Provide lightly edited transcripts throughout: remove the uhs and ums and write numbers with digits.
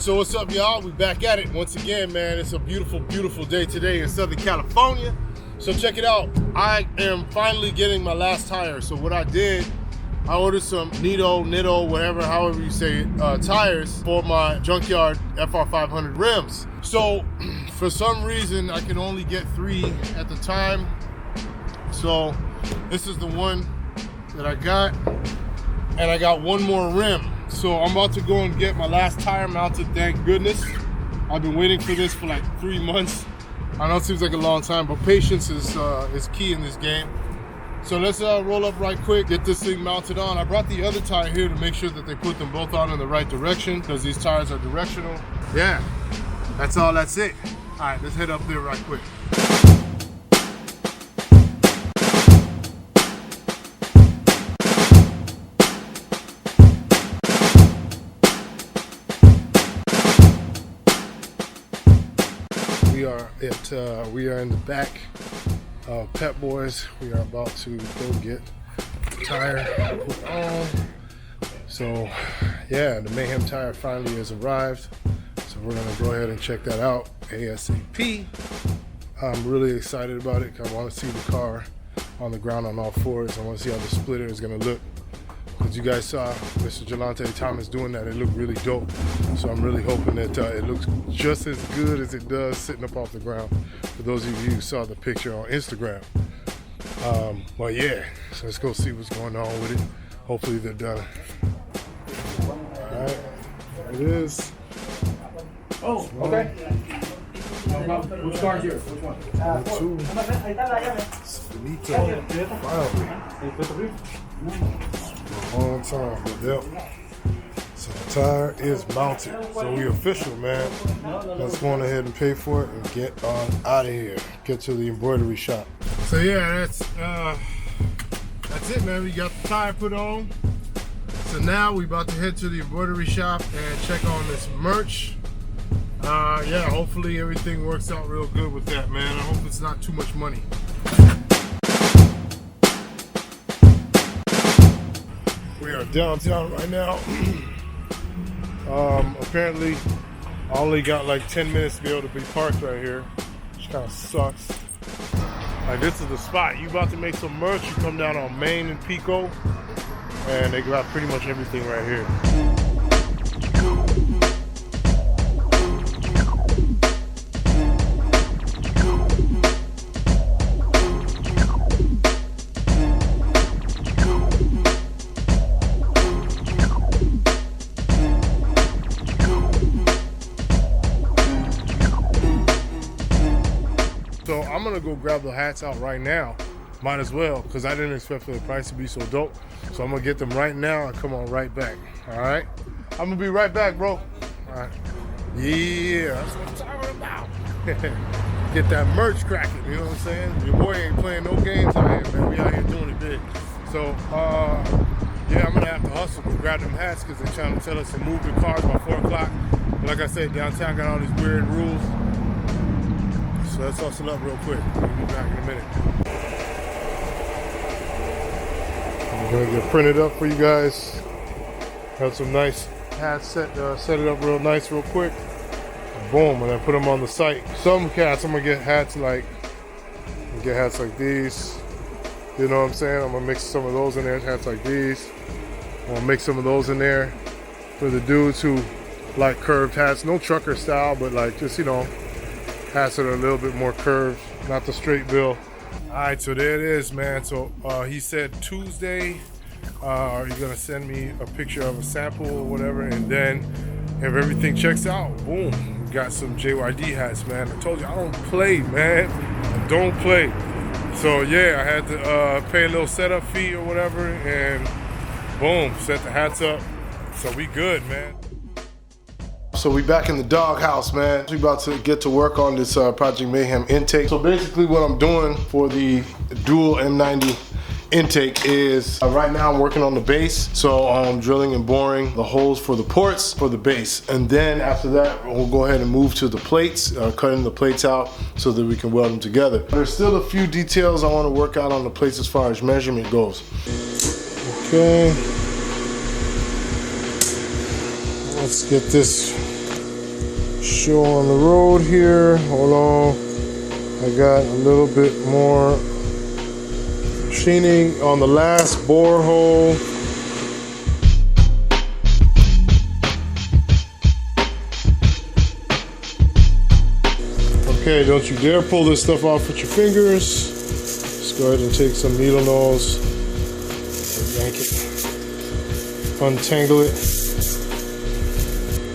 so what's up, y'all? We back at it once again, man. It's a beautiful, beautiful day today in Southern California. So check it out. I am finally getting my last tire. So what I did, I ordered some NItto, whatever, however you say it, tires for my junkyard FR500 rims. So for some reason, I could only get 3 at the time. So this is the one that I got, and I got 1 more rim. So I'm about to go and get my last tire mounted, thank goodness. I've been waiting for this for like 3 months. I know it seems like a long time, but patience is key in this game. So let's roll up right quick, get this thing mounted on. I brought the other tire here to make sure that they put them both on in the right direction, because these tires are directional. Yeah, that's it. All right, let's head up there right quick. We are in the back of Pep Boys. We are about to go get the tire put on. So yeah, the Mayhem tire finally has arrived. So we're gonna go ahead and check that out ASAP. I'm really excited about it because I want to see the car on the ground on all fours. I want to see how the splitter is gonna look. As you guys saw, Mr. Jelante Thomas doing that, it looked really dope. So I'm really hoping that it looks just as good as it does sitting up off the ground. For those of you who saw the picture on Instagram. Well, yeah, so let's go see what's going on with it. Hopefully they're done. All right, there it is. Oh, okay. Which car is yours? Which one? 2. Finally. Long time, but yep. So the tire is mounted. So we official, man. Let's go on ahead and pay for it and get on out of here. Get to the embroidery shop. So yeah, that's it, man. We got the tire put on. So now we about to head to the embroidery shop and check on this merch. Yeah, hopefully everything works out real good with that, man. I hope it's not too much money. We are downtown right now. Apparently, I only got like 10 minutes to be able to be parked right here, which kind of sucks. Like, this is the spot. You about to make some merch, you come down on Main and Pico, and they got pretty much everything right here. So I'm gonna go grab the hats out right now. Might as well, because I didn't expect for the price to be so dope. So I'm gonna get them right now and come on right back. All right? I'm gonna be right back, bro. All right. Yeah, that's what I'm talking about. Get that merch cracking, you know what I'm saying? Your boy ain't playing no games out here, man. We out here doing it big. So, yeah, I'm gonna have to hustle, go grab them hats, because they're trying to tell us to move the cars by 4 o'clock. Like I said, downtown got all these weird rules. So let's hustle up real quick. We'll be back in a minute. I'm gonna get printed up for you guys. Have some nice hats set it up real nice, real quick. Boom, and then put them on the site. Some cats, I'm gonna get hats like these. You know what I'm saying? I'm gonna mix some of those in there, hats like these. I'm gonna mix some of those in there for the dudes who like curved hats. No trucker style, but like just, you know, hats that are a little bit more curved, not the straight bill. All right, so there it is, man. So he said Tuesday, are you gonna send me a picture of a sample or whatever, and then if everything checks out, boom, we got some JYD hats, man. I told you, I don't play, man. I don't play. So yeah, I had to pay a little setup fee or whatever, and boom, set the hats up. So we good, man. So we back in the doghouse, man. We about to get to work on this Project Mayhem intake. So basically what I'm doing for the dual M90 intake is right now I'm working on the base. So I'm drilling and boring the holes for the ports for the base. And then after that, we'll go ahead and move to the plates, cutting the plates out so that we can weld them together. There's still a few details I want to work out on the plates as far as measurement goes. Okay. Let's get this show on the road here. Hold on. I got a little bit more machining on the last bore hole. Okay, don't you dare pull this stuff off with your fingers. Just go ahead and take some needle nose, yank it, untangle it.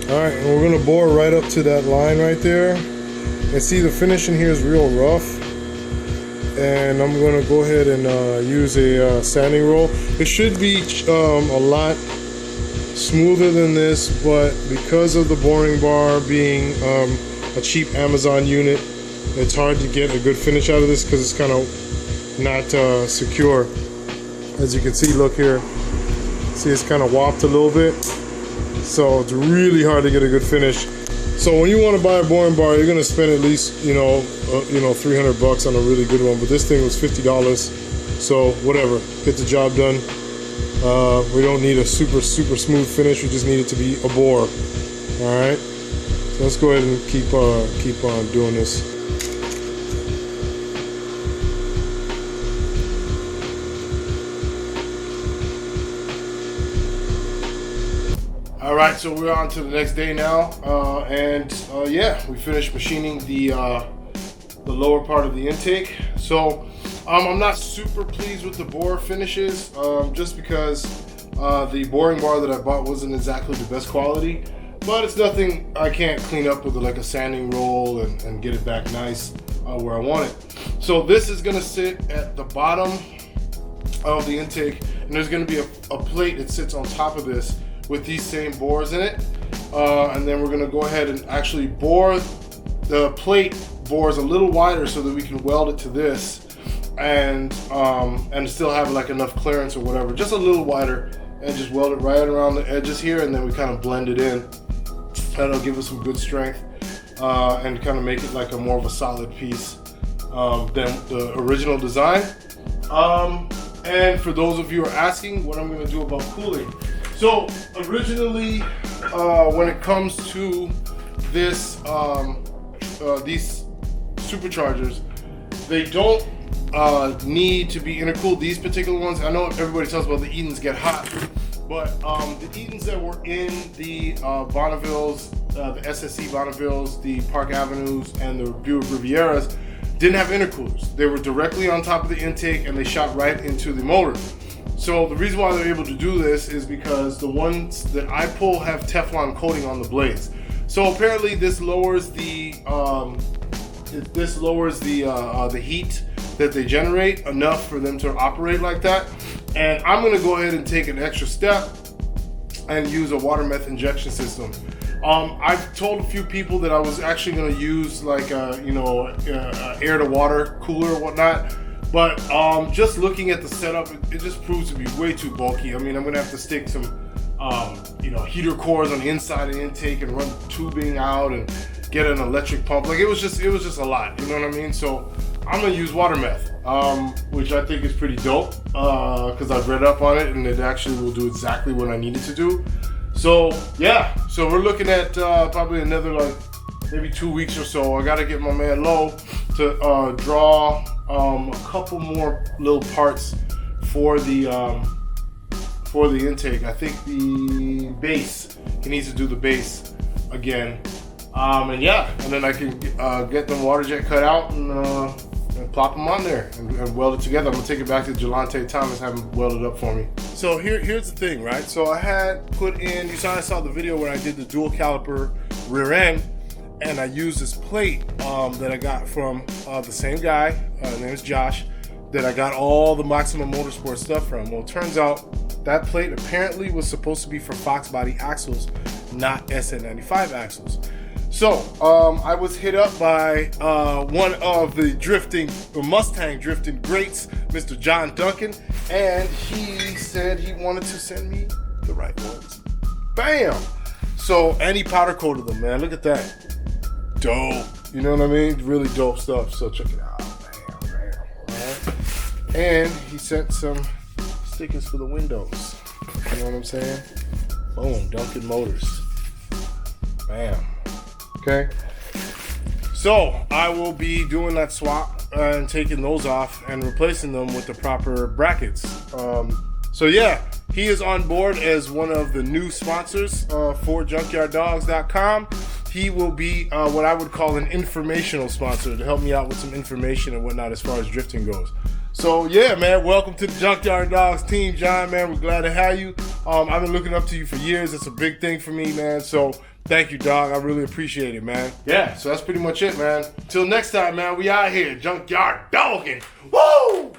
All right, and we're gonna bore right up to that line right there. And see, the finish in here is real rough. And I'm gonna go ahead and use a sanding roll. It should be a lot smoother than this, but because of the boring bar being a cheap Amazon unit, it's hard to get a good finish out of this because it's kind of not secure. As you can see, look here. See, it's kind of warped a little bit. So it's really hard to get a good finish. So when you want to buy a boring bar, you're gonna spend at least, $300 on a really good one. But this thing was $50. So whatever, get the job done. We don't need a super smooth finish. We just need it to be a bore. All right. So let's go ahead and keep on doing this. All right, so we're on to the next day now, yeah, we finished machining the lower part of the intake. So I'm not super pleased with the bore finishes, just because the boring bar that I bought wasn't exactly the best quality. But it's nothing I can't clean up with like a sanding roll and get it back nice where I want it. So this is gonna sit at the bottom of the intake, and there's gonna be a plate that sits on top of this with these same bores in it. And then we're gonna go ahead and actually bore the plate bores a little wider so that we can weld it to this and still have like enough clearance or whatever, just a little wider, and just weld it right around the edges here, and then we kind of blend it in. That'll give us some good strength and kind of make it like a more of a solid piece than the original design. And for those of you who are asking what I'm going to do about cooling. So originally, when it comes to this, these superchargers, they don't need to be intercooled. These particular ones, I know everybody talks about the Edens get hot. But the Edens that were in the Bonnevilles, the SSE Bonnevilles, the Park Avenues, and the Buick Rivieras didn't have intercoolers. They were directly on top of the intake and they shot right into the motor. So the reason why they're able to do this is because the ones that I pull have Teflon coating on the blades. So apparently this lowers the heat that they generate enough for them to operate like that. And I'm gonna go ahead and take an extra step and use a water meth injection system. I've told a few people that I was actually gonna use like a air to water cooler or whatnot, but just looking at the setup, it just proves to be way too bulky. I mean, I'm gonna have to stick some heater cores on the inside of the intake and run tubing out and get an electric pump. Like it was just a lot, you know what I mean? So I'm gonna use water meth, which I think is pretty dope, because I've read up on it and it actually will do exactly what I need it to do. So yeah, so we're looking at probably another like maybe 2 weeks or so. I gotta get my man Lo to draw a couple more little parts for the intake. I think the base, he needs to do the base again. And yeah, and then I can get them water jet cut out and plop them on there and weld it together. I'm gonna take it back to Jelante Thomas, have him weld it up for me. So here's the thing, right? So I had put in, I saw the video where I did the dual caliper rear end, and I used this plate that I got from the same guy, his name is Josh, that I got all the Maximum Motorsport stuff from. Well, it turns out that plate apparently was supposed to be for Fox body axles, not SN95 axles. So I was hit up by one of the Mustang drifting greats, Mr. John Duncan, and he said he wanted to send me the right ones. Bam! So, and he powder coated them, man. Look at that. Dope. You know what I mean? Really dope stuff. So check it out. Bam, bam. All right. And he sent some stickers for the windows. You know what I'm saying? Boom, Duncan Motors. Bam. Okay. So I will be doing that swap and taking those off and replacing them with the proper brackets. So yeah, he is on board as one of the new sponsors for JunkyardDogs.com. He will be what I would call an informational sponsor to help me out with some information and whatnot as far as drifting goes. So yeah, man, welcome to the Junkyard Dogs team, John, man. We're glad to have you. I've been looking up to you for years. It's a big thing for me, man. So thank you, dog. I really appreciate it, man. Yeah, so that's pretty much it, man. Till next time, man, we out here, Junkyard Dogging. Woo!